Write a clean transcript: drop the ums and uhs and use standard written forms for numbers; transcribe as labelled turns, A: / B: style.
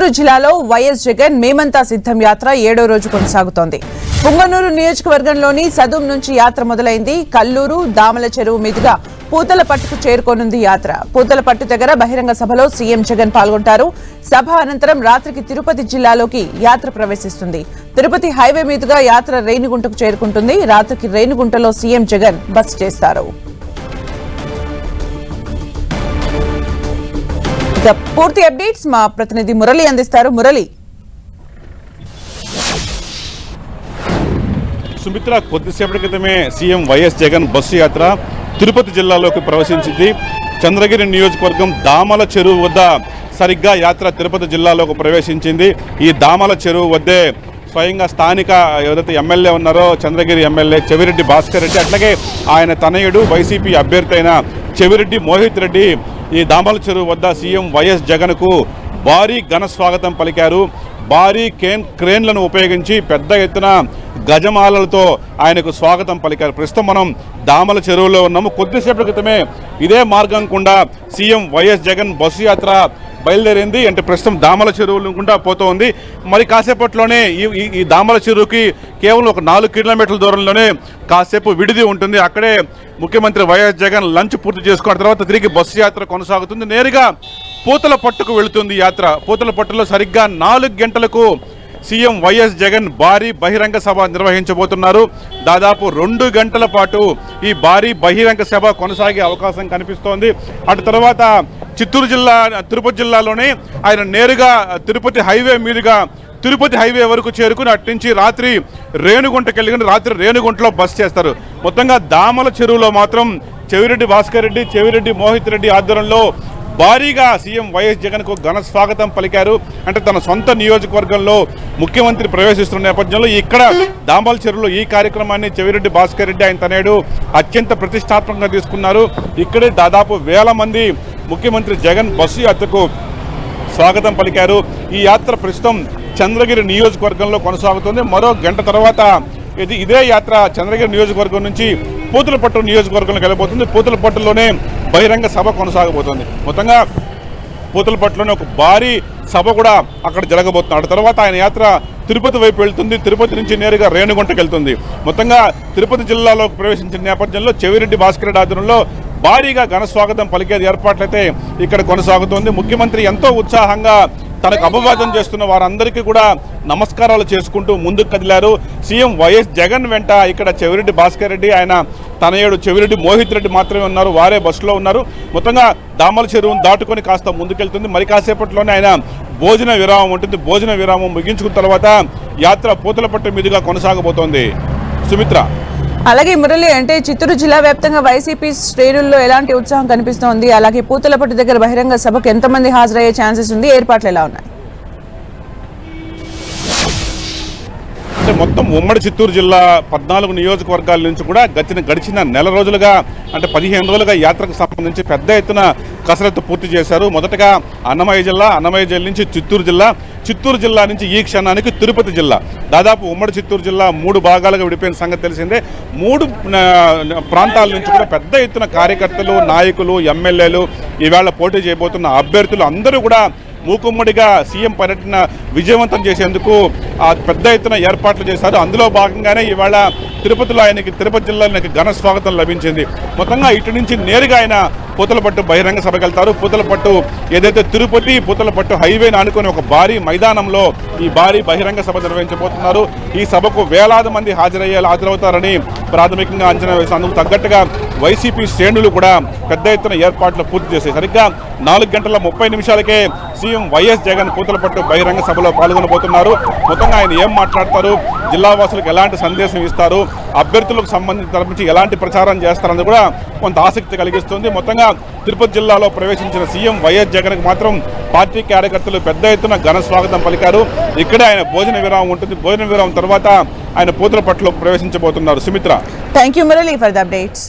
A: చిత్తూరు జిల్లాలో వైఎస్ జగన్ మేమంతా సిద్ధం యాత్ర 7వ రోజు కొనసాగుతోంది. పుంగనూరు నియోజకవర్గంలోని సదుం నుంచి యాత్ర మొదలైంది. కల్లూరు, దామల చెరువు మీదుగా పూతలపట్టుకు చేరుకోనుంది యాత్ర. పూతలపట్టు దగ్గర బహిరంగ సభలో సీఎం జగన్ పాల్గొంటారు. సభ అనంతరం రాత్రికి తిరుపతి జిల్లాలోకి యాత్ర ప్రవేశిస్తుంది. తిరుపతి హైవే మీదుగా యాత్ర రేణిగుంటకు చేరుకుంటుంది. రాత్రికి రేణిగుంటలో సీఎం జగన్ బస చేస్తారు. పూర్తి అప్డేట్స్ మా ప్రతినిధి మురళి అందిస్తారు. మురళి,
B: సుమిత్ర, కొద్దిసేపటి క్రితమే సీఎం వైఎస్ జగన్ బస్సు యాత్ర తిరుపతి జిల్లాలోకి ప్రవేశించింది. చంద్రగిరి నియోజకవర్గం దామల చెరువు వద్ద సరిగ్గా యాత్ర తిరుపతి జిల్లాలోకి ప్రవేశించింది. ఈ దామల చెరువు వద్దే స్వయంగా స్థానిక ఎవరైతే ఎమ్మెల్యే ఉన్నారో చంద్రగిరి ఎమ్మెల్యే చెవిరెడ్డి భాస్కర్ రెడ్డి, అట్లాగే ఆయన తనయుడు వైసీపీ అభ్యర్థి అయిన చెవిరెడ్డి మోహిత్ రెడ్డి ఈ దామల చెరువు వద్ద సీఎం వైఎస్ జగన్కు భారీ ఘన స్వాగతం పలికారు. భారీ క్రేన్లను ఉపయోగించి పెద్ద ఎత్తున గజమాలలతో ఆయనకు స్వాగతం పలికారు. ప్రస్తుతం మనం దామల చెరువులో ఉన్నాము. కొద్దిసేపటి క్రితమే ఇదే మార్గం గుండా సీఎం వైఎస్ జగన్ బస్సు యాత్ర బయలుదేరింది. అంటే ప్రస్తుతం దామల చెరువులు గుండా పోతోంది. మరి కాసేపట్లోనే ఈ దామల చెరువుకి కేవలం ఒక 4 కిలోమీటర్ల దూరంలోనే కాసేపు విడిది ఉంటుంది. అక్కడే ముఖ్యమంత్రి వైఎస్ జగన్ లంచ్ పూర్తి చేసుకున్న తర్వాత తిరిగి బస్సు యాత్ర కొనసాగుతుంది. నేరుగా పూతలపట్టుకు వెళుతుంది యాత్ర. పూతలపట్టులో సరిగ్గా 4 గంటలకు సీఎం వైఎస్ జగన్ భారీ బహిరంగ సభ నిర్వహించబోతున్నారు. దాదాపు 2 గంటల పాటు ఈ భారీ బహిరంగ సభ కొనసాగే అవకాశం కనిపిస్తోంది. అటు తర్వాత చిత్తూరు జిల్లా, తిరుపతి జిల్లాలోనే ఆయన నేరుగా తిరుపతి హైవే మీదుగా తిరుపతి హైవే వరకు చేరుకుని అటు నుంచి రాత్రి రేణిగుంటకి వెళ్ళి రాత్రి రేణిగుంటలో బస్ చేస్తారు. మొత్తంగా దామల చెరువులో మాత్రం చెవిరెడ్డి భాస్కర్ రెడ్డి, చెవిరెడ్డి మోహిత్ రెడ్డి ఆధ్వర్యంలో భారీగా సీఎం వైఎస్ జగన్కు ఘన స్వాగతం పలికారు. అంటే తన సొంత నియోజకవర్గంలో ముఖ్యమంత్రి ప్రవేశిస్తున్న నేపథ్యంలో ఇక్కడ దామల చెరువులో ఈ కార్యక్రమాన్ని చెవిరెడ్డి భాస్కర్ రెడ్డి ఆయన తనేడు అత్యంత ప్రతిష్టాత్మకంగా తీసుకున్నారు. ఇక్కడే దాదాపు 1000 మంది ముఖ్యమంత్రి జగన్ బస్సు యాత్రకు స్వాగతం పలికారు. ఈ యాత్ర ప్రస్తుతం చంద్రగిరి నియోజకవర్గంలో కొనసాగుతుంది. మరో గంట తర్వాత ఇదే యాత్ర చంద్రగిరి నియోజకవర్గం నుంచి పూతలపట్టు నియోజకవర్గంలోకి వెళ్ళబోతుంది. పూతలపట్టులోనే బహిరంగ సభ కొనసాగబోతుంది. మొత్తంగా పూతలపట్టులోనే ఒక భారీ సభ కూడా అక్కడ జరగబోతుంది. ఆ తర్వాత ఆయన యాత్ర తిరుపతి వైపు వెళ్తుంది. తిరుపతి నుంచి నేరుగా రేణిగుంటకి వెళ్తుంది. మొత్తంగా తిరుపతి జిల్లాలోకి ప్రవేశించిన నేపథ్యంలో చెవిరెడ్డి భాస్కర్ రెడ్డి ఆధ్వర్యంలో భారీగా ఘన స్వాగతం పలికేది ఏర్పాట్లయితే ఇక్కడ కొనసాగుతోంది. ముఖ్యమంత్రి ఎంతో ఉత్సాహంగా తనకు అభివాదం చేస్తున్న వారందరికీ కూడా నమస్కారాలు చేసుకుంటూ ముందుకు కదిలారు. సీఎం వైఎస్ జగన్ వెంట ఇక్కడ చెవిరెడ్డి భాస్కర్ రెడ్డి, ఆయన తనయుడు చెవిరెడ్డి మోహిత్ రెడ్డి మాత్రమే ఉన్నారు. వారే బస్సులో ఉన్నారు. మొత్తంగా దామల చెరువును దాటుకొని కాస్త ముందుకెళ్తుంది. మరి కాసేపట్లోనే ఆయన భోజన విరామం ఉంటుంది. భోజన విరామం ముగించుకున్న తర్వాత యాత్ర పూతలపట్టు మీదుగా కొనసాగబోతోంది. సుమిత్ర,
A: అలాగే మురళి, అంటే చిత్తూరు జిల్లా వ్యాప్తంగా వైసీపీ శ్రేణుల్లో ఎలాంటి ఉత్సాహం కనిపిస్తోంది? అలాగే పూతలపట్టు దగ్గర బహిరంగ సభకు ఎంతమంది హాజరయ్యే ఛాన్సెస్ ఉంది? ఏర్పాట్లు ఎలా ఉన్నాయి?
B: అంటే మొత్తం ఉమ్మడి చిత్తూరు జిల్లా 14 నియోజకవర్గాల నుంచి కూడా గడిచిన నెల రోజులుగా, అంటే 15 రోజులుగా యాత్రకు సంబంధించి పెద్ద ఎత్తున కసరత్తు పూర్తి చేశారు. మొదటగా అన్నమయ్య జిల్లా నుంచి చిత్తూరు జిల్లా నుంచి ఈ క్షణానికి తిరుపతి జిల్లా, దాదాపు ఉమ్మడి చిత్తూరు జిల్లా 3 భాగాలుగా విడిపోయిన సంగతి తెలిసిందే. 3 ప్రాంతాల నుంచి కూడా పెద్ద ఎత్తున కార్యకర్తలు, నాయకులు, ఎమ్మెల్యేలు, ఈవేళ పోటీ చేయబోతున్న అభ్యర్థులు అందరూ కూడా మూకుమ్మడిగా సీఎం పర్యటన విజయవంతం చేసేందుకు పెద్ద ఎత్తున ఏర్పాట్లు చేశారు. అందులో భాగంగానే ఇవాళ తిరుపతిలో తిరుపతి జిల్లాలో ఘన స్వాగతం లభించింది. మొత్తంగా ఇటు నుంచి నేరుగా ఆయన పూతలపట్టు బహిరంగ సభకు వెళ్తారు. పూతలపట్టు ఏదైతే తిరుపతి పూతలపట్టు హైవేని ఆనుకొని ఒక భారీ మైదానంలో ఈ భారీ బహిరంగ సభ నిర్వహించబోతున్నారు. ఈ సభకు వేలాది మంది హాజరవుతారని ప్రాథమికంగా అంచనా వేసి అందుకు తగ్గట్టుగా వైసీపీ శ్రేణులు కూడా పెద్ద ఎత్తున ఏర్పాట్లు పూర్తి చేశాయి. సరిగ్గా 4 గంటల 30 నిమిషాలకే సీఎం వైఎస్ జగన్ పూతలపట్టు బహిరంగ సభలో పాల్గొనబోతున్నారు. మొత్తంగా ఆయన ఏం మాట్లాడతారు, జిల్లావాసులకు ఎలాంటి సందేశం ఇస్తారు, అభ్యర్థులకు సంబంధించి ఎలాంటి ప్రచారం చేస్తారన్నది కూడా కొంత ఆసక్తి కలిగిస్తుంది. మొత్తంగా తిరుపతి జిల్లాలో ప్రవేశించిన సీఎం వైఎస్ జగన్కు మాత్రం పార్టీ కార్యకర్తలు పెద్ద ఎత్తున ఘన స్వాగతం పలికారు. ఇక్కడే ఆయన భోజన విరామం ఉంటుంది. భోజన విరామం తర్వాత ఆయన పూతలపట్టులో ప్రవేశించబోతున్నారు. Sumitra,
A: thank you Murali for the updates.